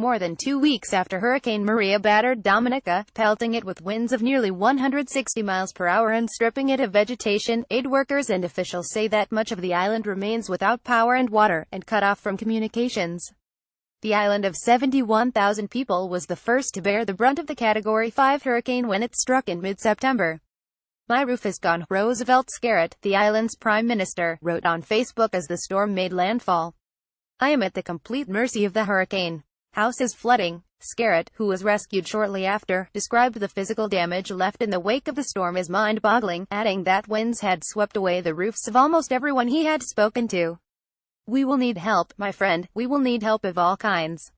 more than 2 weeks after Hurricane Maria battered Dominica, pelting it with winds of nearly 160 miles per hour and stripping it of vegetation. Aid workers and officials say that much of the island remains without power and water, and cut off from communications. The island of 71,000 people was the first to bear the brunt of the Category 5 hurricane when it struck in mid-September. "My roof is gone," Roosevelt Scarrett, the island's prime minister, wrote on Facebook as the storm made landfall. "I am at the complete mercy of the hurricane. House is flooding." Scarrett, who was rescued shortly after, described the physical damage left in the wake of the storm as mind-boggling, adding that winds had swept away the roofs of almost everyone he had spoken to. "We will need help, my friend, we will need help of all kinds."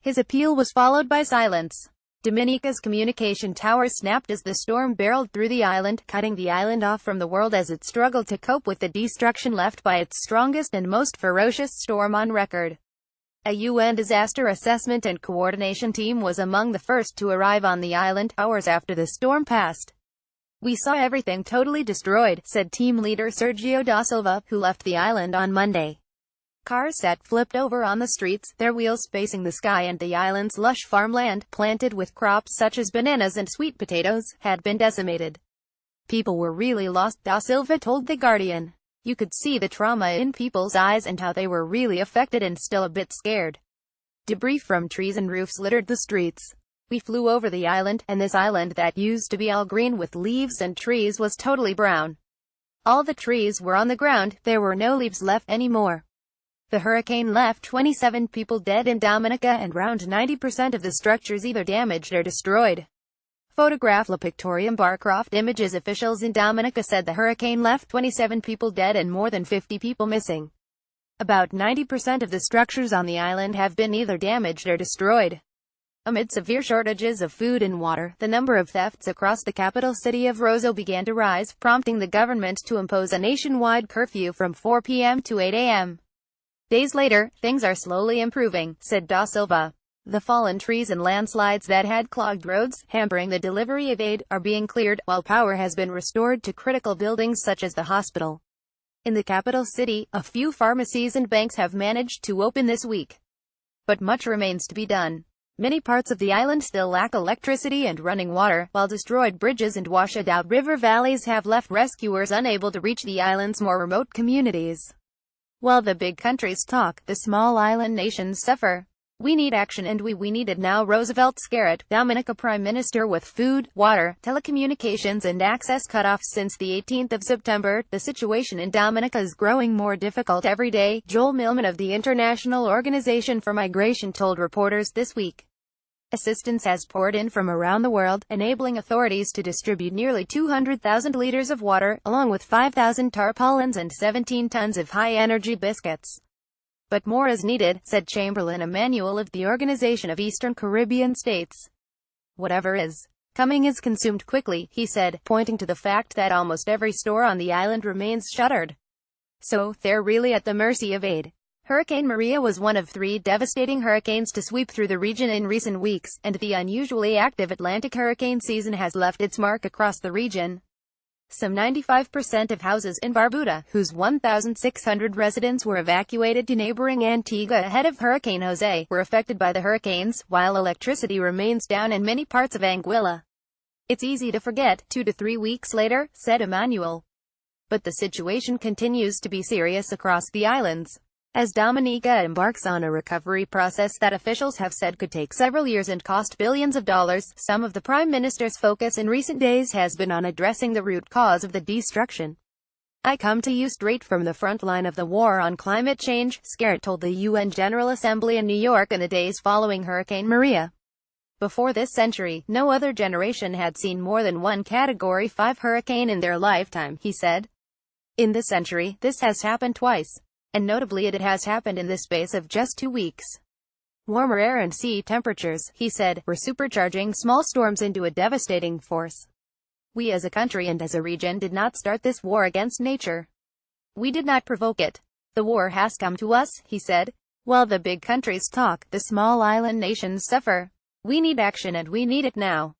His appeal was followed by silence. Dominica's communication tower snapped as the storm barreled through the island, cutting the island off from the world as it struggled to cope with the destruction left by its strongest and most ferocious storm on record. A UN disaster assessment and coordination team was among the first to arrive on the island, hours after the storm passed. "We saw everything totally destroyed," said team leader Sergio da Silva, who left the island on Monday. Cars sat flipped over on the streets, their wheels facing the sky, and the island's lush farmland, planted with crops such as bananas and sweet potatoes, had been decimated. "People were really lost," da Silva told The Guardian. "You could see the trauma in people's eyes and how they were really affected and still a bit scared. Debris from trees and roofs littered the streets. We flew over the island, and this island that used to be all green with leaves and trees was totally brown. All the trees were on the ground, there were no leaves left anymore." The hurricane left 27 people dead in Dominica and around 90% of the structures either damaged or destroyed. Photograph La Pictorium Barcroft Images. Officials in Dominica said the hurricane left 27 people dead and more than 50 people missing. About 90% of the structures on the island have been either damaged or destroyed. Amid severe shortages of food and water, the number of thefts across the capital city of Roseau began to rise, prompting the government to impose a nationwide curfew from 4 p.m. to 8 a.m. "Days later, things are slowly improving," said da Silva. "The fallen trees and landslides that had clogged roads, hampering the delivery of aid, are being cleared, while power has been restored to critical buildings such as the hospital." In the capital city, a few pharmacies and banks have managed to open this week. But much remains to be done. Many parts of the island still lack electricity and running water, while destroyed bridges and washed-out river valleys have left rescuers unable to reach the island's more remote communities. While the big countries talk, the small island nations suffer. "We need action, and we need it now." Roosevelt Scarrett, Dominica Prime Minister. With food, water, telecommunications and access cut off since the 18th of September, the situation in Dominica is growing more difficult every day, Joel Millman of the International Organization for Migration told reporters this week. Assistance has poured in from around the world, enabling authorities to distribute nearly 200,000 liters of water, along with 5,000 tarpaulins and 17 tons of high-energy biscuits. "But more is needed," said Chamberlain Emmanuel of the Organization of Eastern Caribbean States. "Whatever is coming is consumed quickly," he said, pointing to the fact that almost every store on the island remains shuttered. So, they're really at the mercy of aid. Hurricane Maria was one of 3 devastating hurricanes to sweep through the region in recent weeks, and the unusually active Atlantic hurricane season has left its mark across the region. Some 95% of houses in Barbuda, whose 1,600 residents were evacuated to neighboring Antigua ahead of Hurricane Jose, were affected by the hurricanes, while electricity remains down in many parts of Anguilla. "It's easy to forget, 2 to 3 weeks later," said Emmanuel. But the situation continues to be serious across the islands. As Dominica embarks on a recovery process that officials have said could take several years and cost billions of dollars, some of the Prime Minister's focus in recent days has been on addressing the root cause of the destruction. "I come to you straight from the front line of the war on climate change," Scarrett told the UN General Assembly in New York in the days following Hurricane Maria. Before this century, no other generation had seen more than one Category 5 hurricane in their lifetime, he said. "In this century, this has happened twice. And notably it has happened in the space of just 2 weeks. Warmer air and sea temperatures," he said, "were supercharging small storms into a devastating force. We as a country and as a region did not start this war against nature. We did not provoke it. The war has come to us," he said. "While the big countries talk, the small island nations suffer. We need action, and we need it now."